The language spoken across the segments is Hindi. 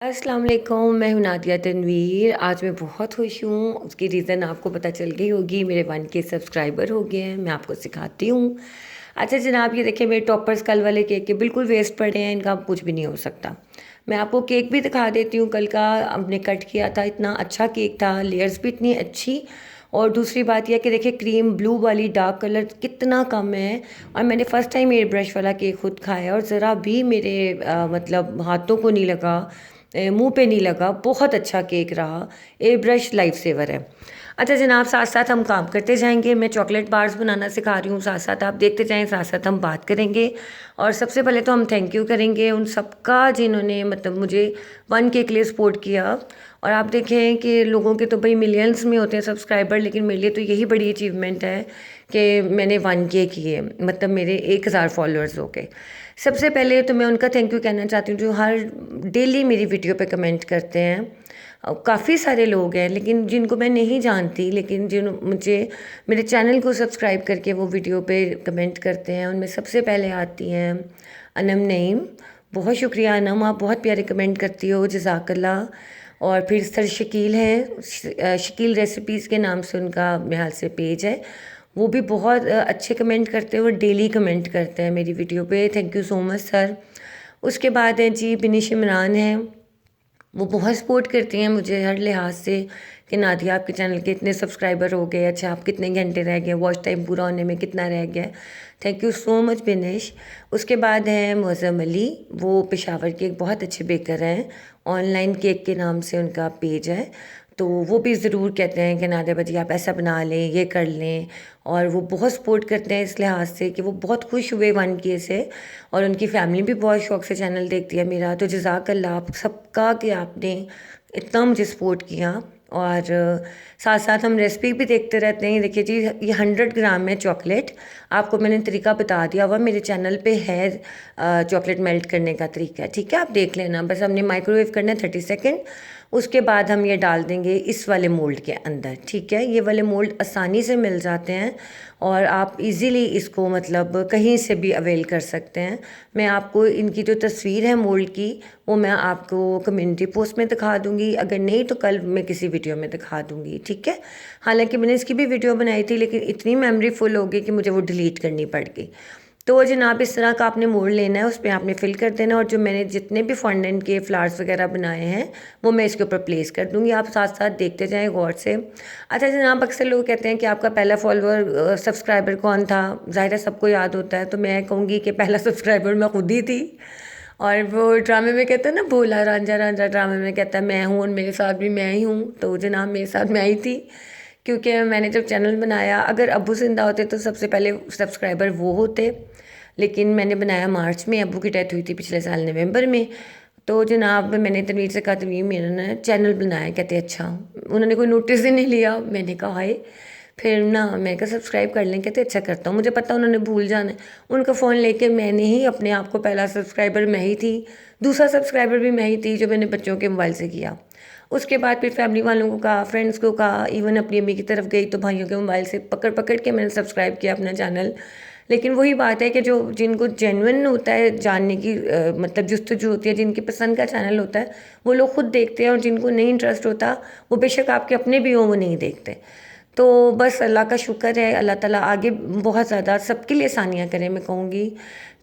अस्सलाम वालेकुम, मैं हूँ नादिया तनवीर। आज मैं बहुत खुश हूँ। उसकी रीज़न आपको पता चल गई होगी, मेरे 1K सब्सक्राइबर हो गए हैं। मैं आपको सिखाती हूँ। अच्छा जनाब, ये देखिए मेरे टॉपर्स कल वाले केक के बिल्कुल वेस्ट पड़े हैं, इनका कुछ भी नहीं हो सकता। मैं आपको केक भी दिखा देती हूँ। कल का हमने कट किया था, इतना अच्छा केक था, लेयर्स भी इतनी अच्छी। और दूसरी बात यह कि देखिए क्रीम ब्लू वाली डार्क कलर कितना कम है। और मैंने फ़र्स्ट टाइम एयर ब्रश वाला केक खुद खाया और ज़रा भी मेरे मतलब हाथों को नहीं लगा, मुंह पे नहीं लगा। बहुत अच्छा केक रहा। ए ब्रश लाइफ सेवर है। अच्छा जनाब, साथ साथ हम काम करते जाएंगे। मैं चॉकलेट बार्स बनाना सिखा रही हूँ, साथ साथ आप देखते जाएं, साथ साथ हम बात करेंगे। और सबसे पहले तो हम थैंक यू करेंगे उन सबका जिन्होंने मतलब मुझे 1K के लिए सपोर्ट किया। और आप देखें कि लोगों के तो भाई मिलियंस में होते हैं सब्सक्राइबर, लेकिन मेरे लिए तो यही बड़ी अचीवमेंट है कि मैंने 1K किए, मतलब मेरे 1000 फॉलोअर्स हो गए। सबसे पहले तो मैं उनका थैंक यू कहना चाहती हूँ जो हर डेली मेरी वीडियो पे कमेंट करते हैं। काफ़ी सारे लोग हैं लेकिन जिनको मैं नहीं जानती, लेकिन जिन मुझे मेरे चैनल को सब्सक्राइब करके वो वीडियो पे कमेंट करते हैं। उनमें सबसे पहले आती हैं अनम नईम। बहुत शुक्रिया अनम, आप बहुत प्यारे कमेंट करती हो, जज़ाकल्लाह। और फिर सर शकील हैं, शकील रेसिपीज़ के नाम से उनका मेरे ख्याल से पेज है। वो भी बहुत अच्छे कमेंट करते हैं और डेली कमेंट करते हैं मेरी वीडियो पे। Thank you so much sir. उसके बाद है जी बिनिश इमरान हैं। वो बहुत सपोर्ट करती हैं मुझे हर लिहाज से कि नादिया आपके चैनल के इतने सब्सक्राइबर हो गए, अच्छा आप कितने घंटे रह गए, वॉच टाइम पूरा होने में कितना रह गया। Thank you so much बिनिश। उसके बाद है मुअज़्ज़म अली। वो पेशावर के एक बहुत अच्छे बेकर हैं, ऑनलाइन केक के नाम से उनका पेज है। तो वो भी ज़रूर कहते हैं कि नादिया बाजी आप ऐसा बना लें, ये कर लें। और वो बहुत सपोर्ट करते हैं इस लिहाज से कि वो बहुत खुश हुए 1K से। और उनकी फैमिली भी बहुत शौक से चैनल देखती है मेरा। तो जज़ाकल्लाह आप सबका कि आपने इतना मुझे सपोर्ट किया। और साथ साथ हम रेसिपी भी देखते रहते हैं। देखिए जी, ये 100 ग्राम है चॉकलेट। आपको मैंने तरीका बता दिया हुआ, मेरे चैनल पे है चॉकलेट मेल्ट करने का तरीका, ठीक है, आप देख लेना। बस हमने माइक्रोवेव करना है 30 सेकेंड। उसके बाद हम ये डाल देंगे इस वाले मोल्ड के अंदर, ठीक है। ये वाले मोल्ड आसानी से मिल जाते हैं और आप इजीली इसको मतलब कहीं से भी अवेल कर सकते हैं। मैं आपको इनकी जो तस्वीर है मोल्ड की, वो मैं आपको कम्युनिटी पोस्ट में दिखा दूंगी, अगर नहीं तो कल मैं किसी वीडियो में दिखा दूंगी, ठीक है। हालांकि मैंने इसकी भी वीडियो बनाई थी लेकिन इतनी मेमोरी फुल हो गई कि मुझे वो डिलीट करनी पड़ गई। तो जनाब इस तरह का आपने मोल्ड लेना है, उस पर आपने फिल कर देना। और जो मैंने जितने भी फॉन्डेंट के फ्लावर्स वगैरह बनाए हैं वो मैं इसके ऊपर प्लेस कर दूंगी, आप साथ साथ देखते जाएं गौर से। अच्छा जनाब, अक्सर लोग कहते हैं कि आपका पहला फॉलोअर सब्सक्राइबर कौन था। ज़ाहिर है सबको याद होता है, तो मैं कहूँगी कि पहला सब्सक्राइबर मैं खुद ही थी। और वो ड्रामे में कहते हैं ना, भोला रांझा रांझा ड्रामे में कहता है मैं हूँ और मेरे साथ भी मैं ही हूँ, तो जनाब मेरे साथ मैं ही थी। क्योंकि मैंने जब चैनल बनाया, अगर अब्बू जिंदा होते तो सबसे पहले सब्सक्राइबर वो होते। लेकिन मैंने बनाया मार्च में, अब्बू की डेथ हुई थी पिछले साल नवंबर में। तो जनाब मैंने तनवीर से कहा तनवीर मेरा ना चैनल बनाया, कहते अच्छा। उन्होंने कोई नोटिस ही नहीं लिया। मैंने कहा हाय। फिर ना मैं कहा सब्सक्राइब कर लें, कहते अच्छा करता हूँ। मुझे पता उन्होंने भूल जाना है। उनका फ़ोन लेके मैंने ही अपने आप को, पहला सब्सक्राइबर मैं ही थी, दूसरा सब्सक्राइबर भी मैं ही थी जो मैंने बच्चों के मोबाइल से किया। उसके बाद फिर फैमिली वालों को कहा, फ्रेंड्स को कहा, इवन अपनी अम्मी की तरफ गई तो भाइयों के मोबाइल से पकड़ पकड़ के मैंने सब्सक्राइब किया अपना चैनल। लेकिन वही बात है कि जो जिनको जेन्युइन होता है जानने की मतलब जुस्तजू होती है, जिनकी पसंद का चैनल होता है वो लोग खुद देखते हैं, और जिनको नहीं इंटरेस्ट होता वो बेशक आपके अपने भी हों वो नहीं देखते। तो बस अल्लाह का शुक्र है, अल्लाह ताला आगे बहुत ज़्यादा सबके लिए आसानियाँ करें मैं कहूँगी।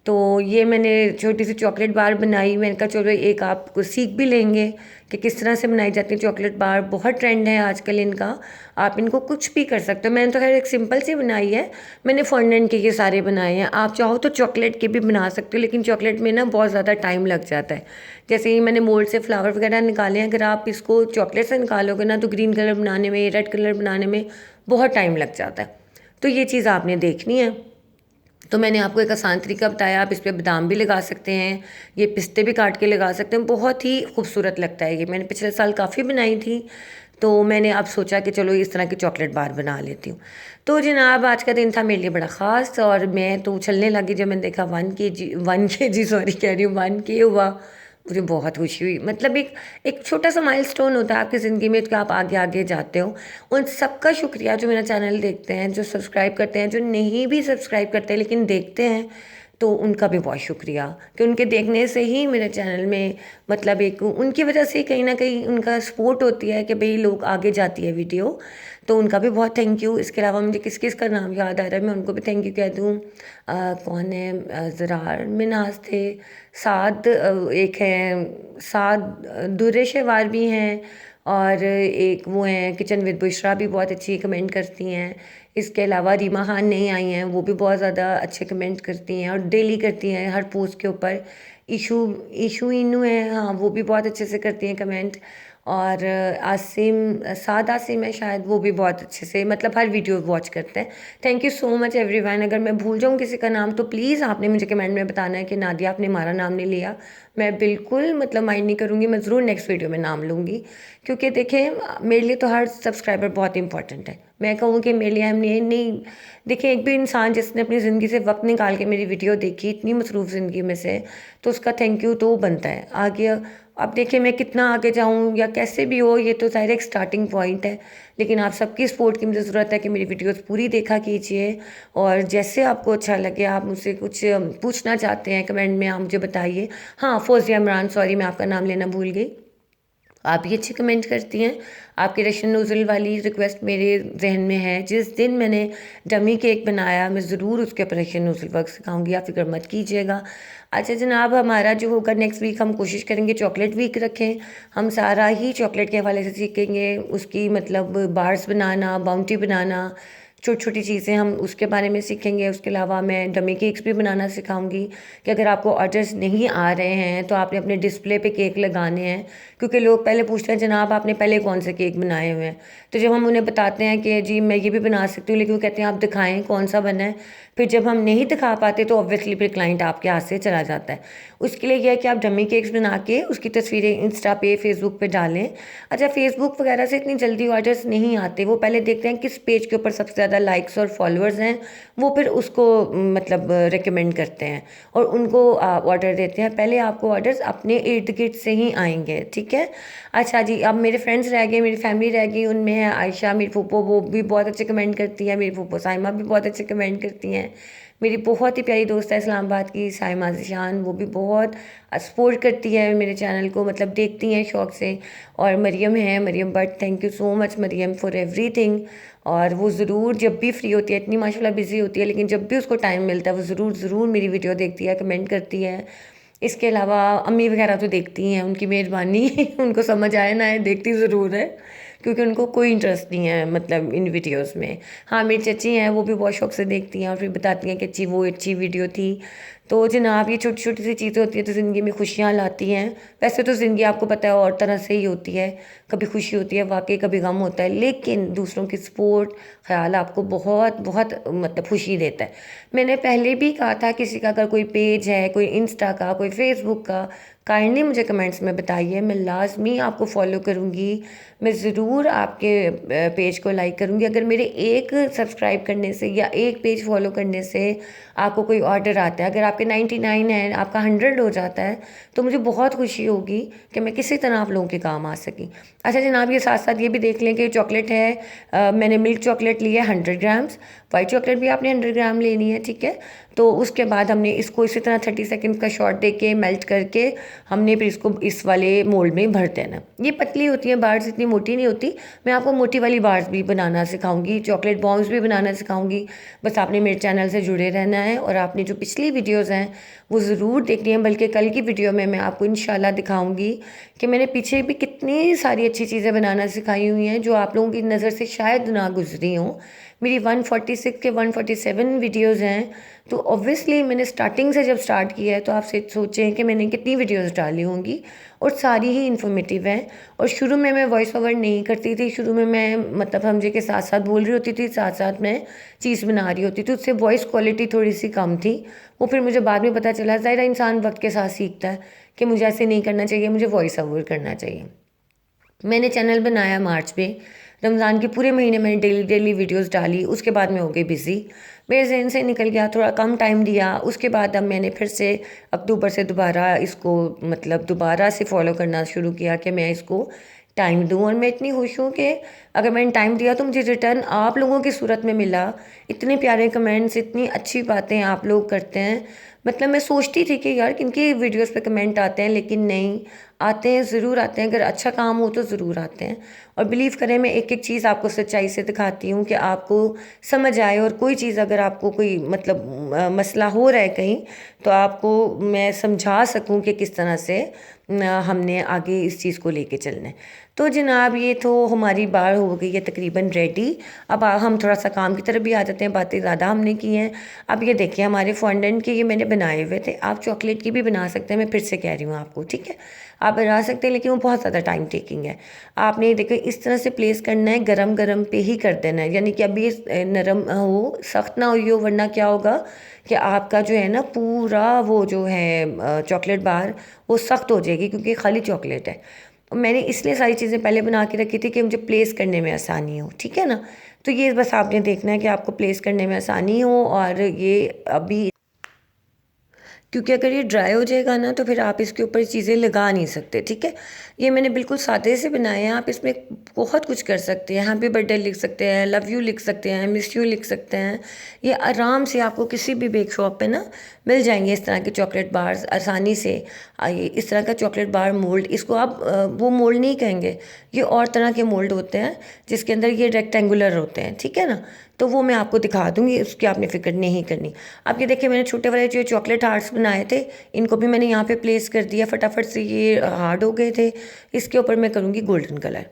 तो ये मैंने छोटी सी चॉकलेट बार बनाई। मैंने कहा चलो एक आपको सीख भी लेंगे कि किस तरह से बनाई जाती है चॉकलेट बार। बहुत ट्रेंड है आजकल इनका, आप इनको कुछ भी कर सकते हो। मैंने तो खैर एक सिंपल सी बनाई है, मैंने फॉन्डेंट के ये सारे बनाए हैं। आप चाहो तो चॉकलेट के भी बना सकते हो, लेकिन चॉकलेट में ना बहुत ज़्यादा टाइम लग जाता है। जैसे ही मैंने मोल्ड से फ्लावर वगैरह निकाले हैं, अगर आप इसको चॉकलेट से निकालोगे ना तो ग्रीन कलर बनाने में, रेड कलर बनाने में बहुत टाइम लग जाता है। तो ये चीज़ आपने देखनी है। तो मैंने आपको एक आसान तरीका बताया, आप इस पर बादाम भी लगा सकते हैं, ये पिस्ते भी काट के लगा सकते हैं, बहुत ही खूबसूरत लगता है। ये मैंने पिछले साल काफ़ी बनाई थी, तो मैंने अब सोचा कि चलो इस तरह की चॉकलेट बार बना लेती हूँ। तो जनाब आज का दिन था मेरे लिए बड़ा ख़ास, और मैं तो उछलने लगी जब मैंने देखा 1 kg सॉरी कह रही हूँ 1K हुआ। मुझे बहुत खुशी हुई। मतलब एक एक छोटा सा माइलस्टोन होता है आपकी ज़िंदगी में कि आप आगे आगे जाते हो। उन सबका शुक्रिया जो मेरा चैनल देखते हैं, जो सब्सक्राइब करते हैं, जो नहीं भी सब्सक्राइब करते हैं लेकिन देखते हैं। तो उनका भी बहुत शुक्रिया कि उनके देखने से ही मेरे चैनल में मतलब एक उनकी वजह से कहीं ना कहीं उनका सपोर्ट होती है कि भाई लोग आगे जाती है वीडियो। तो उनका भी बहुत थैंक यू। इसके अलावा मुझे किस किस का नाम याद आ रहा है, मैं उनको भी थैंक यू कह दूँ। कौन है, ज़रार मिनाज थे, साद एक है, साद दुर्रे शेवार भी हैं, और एक वो हैं किचन विद बुशरा भी बहुत अच्छी कमेंट करती हैं। इसके अलावा रीमा खान नहीं आई हैं, वो भी बहुत ज़्यादा अच्छे कमेंट करती हैं और डेली करती हैं हर पोस्ट के ऊपर। इशू इशू इनू है, हाँ वो भी बहुत अच्छे से करती हैं कमेंट। और आसिम, साद आसिम है शायद, वो भी बहुत अच्छे से मतलब हर वीडियो वॉच करते हैं। Thank you so much everyone. अगर मैं भूल जाऊँ किसी का नाम तो प्लीज़ आपने मुझे कमेंट में बताना है कि नादिया आपने हमारा नाम नहीं लिया। मैं बिल्कुल मतलब माइंड नहीं करूँगी, मैं ज़रूर नेक्स्ट वीडियो में नाम लूँगी। क्योंकि देखें मेरे लिए तो हर सब्सक्राइबर बहुत इंपॉर्टेंट है। मैं कहूँ कि मेरे लिए हम नहीं देखिए, एक भी इंसान जिसने अपनी ज़िंदगी से वक्त निकाल के मेरी वीडियो देखी इतनी मसरूफ़ ज़िंदगी में से, तो उसका थैंक यू तो बनता है। आगे अब देखिए मैं कितना आगे जाऊँ या कैसे भी हो, ये तो ज़ाहिर एक स्टार्टिंग पॉइंट है। लेकिन आप सबकी सपोर्ट की मुझे ज़रूरत है कि मेरी वीडियोस पूरी देखा कीजिए। और जैसे आपको अच्छा लगे, आप मुझसे कुछ पूछना चाहते हैं कमेंट में, आप मुझे बताइए। हाँ, फौजिया इमरान, सॉरी मैं आपका नाम लेना भूल गई। आप भी अच्छे कमेंट करती हैं। आपकी रशन नोज़ल वाली रिक्वेस्ट मेरे जहन में है। जिस दिन मैंने डमी केक बनाया मैं ज़रूर उसके ऊपर रशन नोज़ल वर्क सिखाऊंगी, आप फिक्र मत कीजिएगा। अच्छा जनाब, हमारा जो होगा नेक्स्ट वीक हम कोशिश करेंगे चॉकलेट वीक रखें। हम सारा ही चॉकलेट के हवाले से सीखेंगे, उसकी मतलब बार्स बनाना, बाउंटी बनाना, छोटी छोटी चीज़ें हम उसके बारे में सीखेंगे। उसके अलावा मैं डमी केक्स भी बनाना सिखाऊंगी कि अगर आपको ऑर्डर्स नहीं आ रहे हैं तो आपने अपने डिस्प्ले पे केक लगाने हैं। क्योंकि लोग पहले पूछते हैं जनाब आपने पहले कौन से केक बनाए हुए हैं। तो जब हम उन्हें बताते हैं कि जी मैं ये भी बना सकती हूँ, लेकिन वो कहते हैं आप दिखाएं कौन सा बना है। फिर जब हम नहीं दिखा पाते तो ऑब्वियसली फिर क्लाइंट आपके हाथ से चला जाता है। उसके लिए यह है कि आप डमी केक्स बना के उसकी तस्वीरें इंस्टा पे फेसबुक पे डालें। अच्छा, फेसबुक वगैरह से इतनी जल्दी ऑर्डर्स नहीं आते, वो पहले देखते हैं किस पेज के ऊपर सबसे ज़्यादा लाइक्स और फॉलोअर्स हैं, वो फिर उसको मतलब रिकमेंड करते हैं और उनको ऑर्डर देते हैं। पहले आपको ऑर्डर्स अपने इर्द गिर्द से ही आएंगे, ठीक है। अच्छा जी, अब मेरे फ्रेंड्स रह गए, मेरी फैमिली रह गई, उनमें है आयशा मेरी फूफो, वो भी बहुत अच्छे कमेंट करती है। मेरी फूफो साइमा भी बहुत अच्छे कमेंट करती हैं। मेरी बहुत ही प्यारी दोस्त है इस्लामाबाद की साइमा ज़िशान, वो भी बहुत सपोर्ट करती है मेरे चैनल को, मतलब देखती हैं शौक़ से। और मरियम है, Maryam Butt, thank you so much Maryam for everything. और वो ज़रूर जब भी फ्री होती है, इतनी माशाल्लाह बिज़ी होती है, लेकिन जब भी उसको टाइम मिलता है वो ज़रूर ज़रूर मेरी वीडियो देखती है, कमेंट करती है। इसके अलावा अम्मी वगैरह तो देखती हैं, उनकी मेहरबानी उनको समझ आए ना आए देखती ज़रूर है, क्योंकि उनको कोई इंटरेस्ट नहीं है मतलब इन वीडियोस में। हाँ, मेरी चची हैं, वो भी बहुत शौक से देखती हैं और फिर बताती हैं कि अच्छी वो अच्छी वीडियो थी। तो जनाब, ये छोटी छोटी सी चीज़ें होती हैं तो ज़िंदगी में खुशियाँ लाती हैं। वैसे तो ज़िंदगी आपको पता है और तरह से ही होती है, कभी खुशी होती है वाकई, कभी गम होता है, लेकिन दूसरों की सपोर्ट ख्याल आपको बहुत बहुत मतलब खुशी देता है। मैंने पहले भी कहा था, किसी का अगर कोई पेज है, कोई इंस्टा का, कोई फेसबुक का, काइंडली मुझे कमेंट्स में बताइए, मैं लाजमी आपको फॉलो करूँगी। मैं ज़रूर आपके पेज को लाइक करूँगी। अगर मेरे एक सब्सक्राइब करने से या एक पेज फॉलो करने से आपको कोई ऑर्डर आता है, अगर आपके 99 है, आपका 100 हो जाता है, तो मुझे बहुत खुशी होगी कि मैं किसी तरह आप लोगों के काम आ सकी। अच्छा जनाब, ये साथ साथ ये भी देख लें कि चॉकलेट है, मैंने मिल्क चॉकलेट ली है 100 ग्राम्स, वाइट चॉकलेट भी आपने 100 ग्राम लेनी है, ठीक है। तो उसके बाद हमने इसको इसी तरह 30 सेकंड का शॉट दे के मेल्ट करके हमने फिर इसको इस वाले मोल्ड में भर देना। ये पतली होती है बार्स, इतनी मोटी नहीं होती। मैं आपको मोटी वाली बार्स भी बनाना सिखाऊंगी, चॉकलेट बॉम्ब्स भी बनाना सिखाऊंगी। बस आपने मेरे चैनल से जुड़े रहना है और आपने जो पिछली वीडियोज़ हैं वो ज़रूर देखनी है। बल्कि कल की वीडियो में मैं आपको इंशाल्लाह दिखाऊंगी कि मैंने पीछे भी कितनी सारी अच्छी चीज़ें बनाना सिखाई हुई हैं जो आप लोगों की नज़र से शायद ना गुजरी हों। मेरी 146 के 147 वीडियोज़ हैं। तो ऑब्वियसली मैंने स्टार्टिंग से जब स्टार्ट किया है तो आप सोचें कि मैंने कितनी वीडियोस डाली होंगी, और सारी ही इन्फॉर्मेटिव हैं। और शुरू में मैं वॉइस ओवर नहीं करती थी, शुरू में मैं मतलब हमजे के साथ साथ बोल रही होती थी, साथ साथ मैं चीज़ बना रही होती थी, उससे वॉइस क्वालिटी थोड़ी सी कम थी। वो फिर मुझे बाद में पता चला, ज़ाहिर इंसान वक्त के साथ सीखता है कि मुझे ऐसे नहीं करना चाहिए, मुझे वॉइस ओवर करना चाहिए। मैंने चैनल बनाया मार्च में, रमज़ान के पूरे महीने मैंने डेली डेली वीडियोस डाली, उसके बाद मैं हो गई बिज़ी, मेरे जहन से निकल गया, थोड़ा कम टाइम दिया। उसके बाद अब मैंने फिर से अक्टूबर से दोबारा इसको मतलब दोबारा से फॉलो करना शुरू किया कि मैं इसको टाइम दूँ। और मैं इतनी खुश हूँ कि अगर मैंने टाइम दिया तो मुझे रिटर्न आप लोगों की सूरत में मिला। इतने प्यारे कमेंट्स, इतनी अच्छी बातें आप लोग करते हैं। मतलब मैं सोचती थी कि यार किनके वीडियोस पे कमेंट आते हैं, लेकिन नहीं, आते हैं, ज़रूर आते हैं। अगर अच्छा काम हो तो ज़रूर आते हैं। और बिलीव करें, मैं एक एक चीज़ आपको सच्चाई से दिखाती हूँ कि आपको समझ आए। और कोई चीज़ अगर आपको कोई मतलब मसला हो रहा है कहीं, तो आपको मैं समझा सकूँ कि किस तरह से हमने आगे इस चीज़ को लेके चलना है। तो जनाब, ये तो हमारी बार हो गई है तकरीबन रेडी। अब हम थोड़ा सा काम की तरफ भी आ जाते हैं, बातें ज़्यादा हमने की हैं। अब ये देखिए, हमारे फॉन्डेंट के ये मैंने बनाए हुए थे। आप चॉकलेट की भी बना सकते हैं, मैं फिर से कह रही हूँ आपको, ठीक है। आप बना सकते हैं, लेकिन वो बहुत ज़्यादा टाइम टेकिंग है। आपने देखो इस तरह से प्लेस करना है, गरम गरम पे ही कर देना है, यानी कि अभी ये नरम हो, सख्त ना हो, वरना क्या होगा कि आपका जो है ना पूरा वो जो है चॉकलेट बार वो सख्त हो जाएगी, क्योंकि खाली चॉकलेट है। और मैंने इसलिए सारी चीज़ें पहले बना के रखी थी कि मुझे प्लेस करने में आसानी हो, ठीक है ना। तो ये बस आपने देखना है कि आपको प्लेस करने में आसानी हो। और ये अभी, क्योंकि अगर ये ड्राई हो जाएगा ना, तो फिर आप इसके ऊपर चीज़ें लगा नहीं सकते, ठीक है। ये मैंने बिल्कुल सादे से बनाए हैं। आप इसमें बहुत कुछ कर सकते हैं, हैप्पी बर्थडे लिख सकते हैं, लव यू लिख सकते हैं, मिस यू लिख सकते हैं। ये आराम से आपको किसी भी बेक शॉप पे ना मिल जाएंगे, इस तरह के चॉकलेट बार्स आसानी से। ये इस तरह का चॉकलेट बार मोल्ड, इसको आप वो मोल्ड नहीं कहेंगे, ये और तरह के मोल्ड होते हैं जिसके अंदर ये रेक्टेंगुलर होते हैं, ठीक है ना। तो वो मैं आपको दिखा दूंगी, उसकी आपने फिक्र नहीं करनी। अब ये देखिए, मैंने छोटे वाले जो चॉकलेट हार्ट्स बनाए थे, इनको भी मैंने यहाँ पे प्लेस कर दिया फटाफट से। ये हार्ड हो गए थे। इसके ऊपर मैं करूँगी गोल्डन कलर।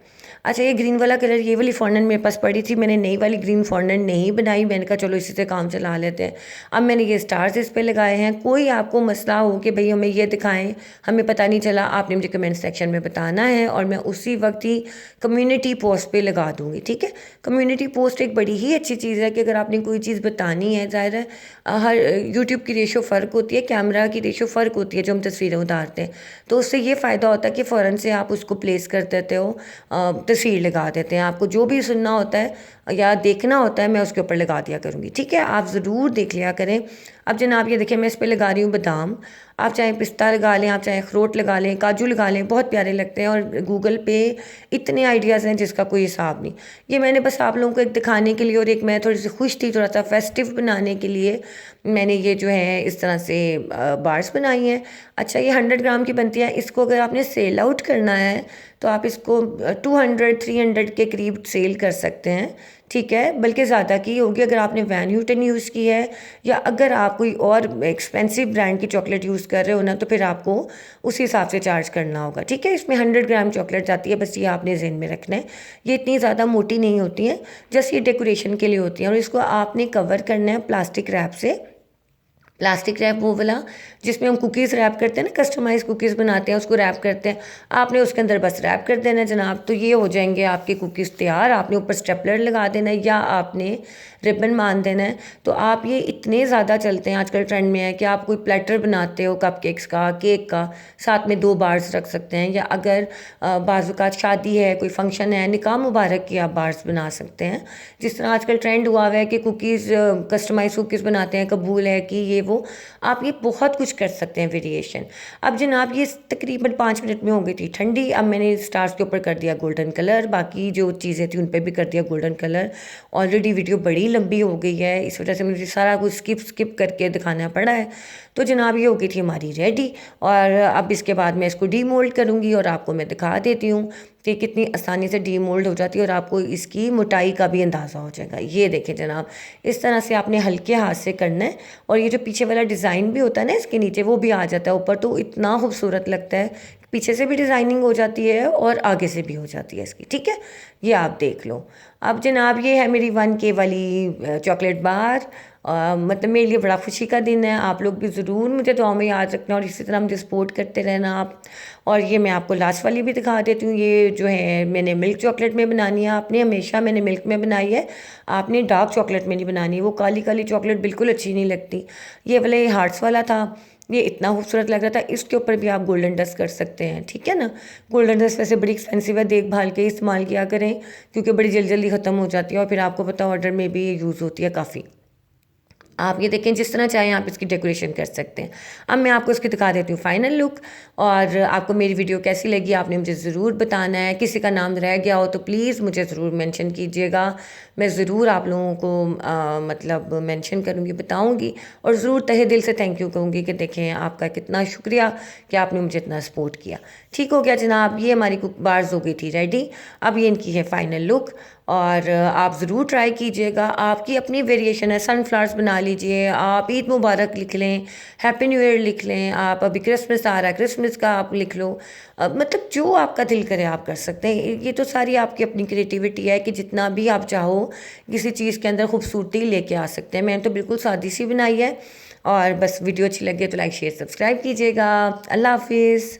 अच्छा, ये ग्रीन वाला कलर, ये वाली फॉन्डेंट मेरे पास पड़ी थी, मैंने नई वाली ग्रीन फॉन्डेंट नहीं बनाई। मैंने कहा चलो इसी से काम चला लेते हैं। अब मैंने ये स्टार्स इस पे लगाए हैं। कोई आपको मसला हो कि भाई हमें ये दिखाएं, हमें पता नहीं चला, आपने मुझे कमेंट सेक्शन में बताना है, और मैं उसी वक्त ही कम्युनिटी पोस्ट पे लगा दूंगी, ठीक है। कम्युनिटी पोस्ट एक बड़ी ही अच्छी चीज़ है कि अगर आपने कोई चीज़ बतानी है, ज़ाहिर है हर यूट्यूब की रेशो फ़र्क होती है, कैमरा की रेशो फ़र्क होती है जो हम तस्वीरें उतारते हैं, तो उससे ये फ़ायदा होता है कि फ़ौरन से आप उसको प्लेस कर देते हो, तस्वीर लगा देते हैं। आपको जो भी सुनना होता है या देखना होता है, मैं उसके ऊपर लगा दिया करूँगी, ठीक है। आप ज़रूर देख लिया करें। अब जनाब, ये देखिए, मैं इस पर लगा रही हूँ बादाम। आप चाहे पिस्ता लगा लें, आप चाहे अखरोट लगा लें, काजू लगा लें, बहुत प्यारे लगते हैं। और गूगल पे इतने आइडियाज़ हैं जिसका कोई हिसाब नहीं। ये मैंने बस आप लोगों को एक दिखाने के लिए, और एक मैं थोड़ी सी खुश थी, थोड़ा सा फेस्टिव बनाने के लिए मैंने ये जो है इस तरह से बार्स बनाई हैं। अच्छा, ये 100 ग्राम की बनती है। इसको अगर आपने सेल आउट करना है तो आप इसको 200-300 के करीब सेल कर सकते हैं, ठीक है। बल्कि ज़्यादा की होगी अगर आपने वैन ह्यूटन यूज़ की है, या अगर आप कोई और एक्सपेंसिव ब्रांड की चॉकलेट यूज़ कर रहे हो ना, तो फिर आपको उसी हिसाब से चार्ज करना होगा, ठीक है। इसमें 100 ग्राम चॉकलेट आती है, बस ये आपने ज़हन में रखना है। ये इतनी ज़्यादा मोटी नहीं होती हैं, जस्ट ये डेकोरेशन के लिए होती हैं। और इसको आपने कवर करना है प्लास्टिक रैप से। प्लास्टिक रैप वो वाला जिसमें हम कुकीज़ रैप करते हैं ना, कस्टमाइज कुकीज़ बनाते हैं, उसको रैप करते हैं। आपने उसके अंदर बस रैप कर देना है जनाब, तो ये हो जाएंगे आपके कुकीज़ तैयार। आपने ऊपर स्टेपलर लगा देना है, या आपने रिबन बांध देना है। तो आप ये इतने ज़्यादा चलते हैं, आजकल ट्रेंड में है कि आप कोई प्लेटर बनाते हो कप केक्स का, केक का, साथ में 2 बार्स रख सकते हैं। या अगर बाज़ात शादी है, कोई फंक्शन है, निकाह मुबारक की आप बार्स बना सकते हैं। जिस तरह आजकल ट्रेंड हुआ हुआ है कि कुकीज़ कस्टमाइज कुकीज़ बनाते हैं, कबूल है कि ये वो, आप ये बहुत कुछ कर सकते हैं वेरिएशन। अब जनाब, ये तकरीबन 5 मिनट में हो गई थी ठंडी। अब मैंने स्टार्स के ऊपर कर दिया गोल्डन कलर, बाकी जो चीज़ें थी उन पर भी कर दिया गोल्डन कलर। ऑलरेडी वीडियो बड़ी लंबी हो गई है, इस वजह से मुझे सारा कुछ स्किप स्किप करके दिखाना पड़ा है। तो जनाब, ये हो गई थी हमारी रेडी। और अब इसके बाद मैं इसको डीमोल्ड करूँगी और आपको मैं दिखा देती हूँ कि कितनी आसानी से डीमोल्ड हो जाती है, और आपको इसकी मोटाई का भी अंदाज़ा हो जाएगा। ये देखें जनाब, इस तरह से आपने हल्के हाथ से करना है। और ये जो पीछे वाला डिज़ाइन भी होता है ना इसके नीचे, वो भी आ जाता है ऊपर, तो इतना खूबसूरत लगता है। पीछे से भी डिज़ाइनिंग हो जाती है और आगे से भी हो जाती है इसकी, ठीक है। ये आप देख लो। अब जनाब, ये है मेरी 1K वाली चॉकलेट बार। मतलब मेरे लिए बड़ा खुशी का दिन है। आप लोग भी ज़रूर मुझे दुआ में याद रखना, और इसी तरह मुझे सपोर्ट करते रहना आप। और ये मैं आपको लास्ट वाली भी दिखा देती हूँ। ये जो है मैंने मिल्क चॉकलेट में बनानी है। आपने हमेशा मैंने मिल्क में बनाई है, आपने डार्क चॉकलेट में नहीं बनानी है। वो काली काली चॉकलेट बिल्कुल अच्छी नहीं लगती। ये वाला ये हार्ट्स वाला था, ये इतना खूबसूरत लग रहा था। इसके ऊपर भी आप गोल्डन डस्ट कर सकते हैं, ठीक है ना। गोल्डन डस्ट वैसे बड़ी एक्सपेंसिव है, देखभाल के इस्तेमाल किया करें, क्योंकि बड़ी जल्दी जल्दी ख़त्म हो जाती है, और फिर आपको पता ऑर्डर में भी यूज़ होती है काफ़ी। आप ये देखें जिस तरह चाहें आप इसकी डेकोरेशन कर सकते हैं। अब मैं आपको इसकी दिखा देती हूँ फाइनल लुक। और आपको मेरी वीडियो कैसी लगी आपने मुझे ज़रूर बताना है। किसी का नाम रह गया हो तो प्लीज़ मुझे ज़रूर मेंशन कीजिएगा। मैं ज़रूर आप लोगों को मतलब मेंशन करूँगी, बताऊँगी, और ज़रूर तहे दिल से थैंक यू कहूँगी कि देखें आपका कितना शुक्रिया कि आपने मुझे इतना सपोर्ट किया। ठीक हो गया जनाब, ये हमारी कुक बार्स हो गई थी रेडी। अब ये इनकी है फाइनल लुक। और आप ज़रूर ट्राई कीजिएगा। आपकी अपनी वेरिएशन है, सनफ्लावर्स बना लीजिए, आप ईद मुबारक लिख लें, हैप्पी न्यू ईयर लिख लें, आप अभी क्रिसमस आ रहा है क्रिसमस का आप लिख लो। मतलब जो आपका दिल करे आप कर सकते हैं। ये तो सारी आपकी अपनी क्रिएटिविटी है कि जितना भी आप चाहो किसी चीज़ के अंदर खूबसूरती लेके आ सकते हैं। मैंने तो बिल्कुल सादी सी बनाई है। और बस वीडियो अच्छी लगे तो लाइक शेयर सब्सक्राइब कीजिएगा। अल्लाह हाफिज़।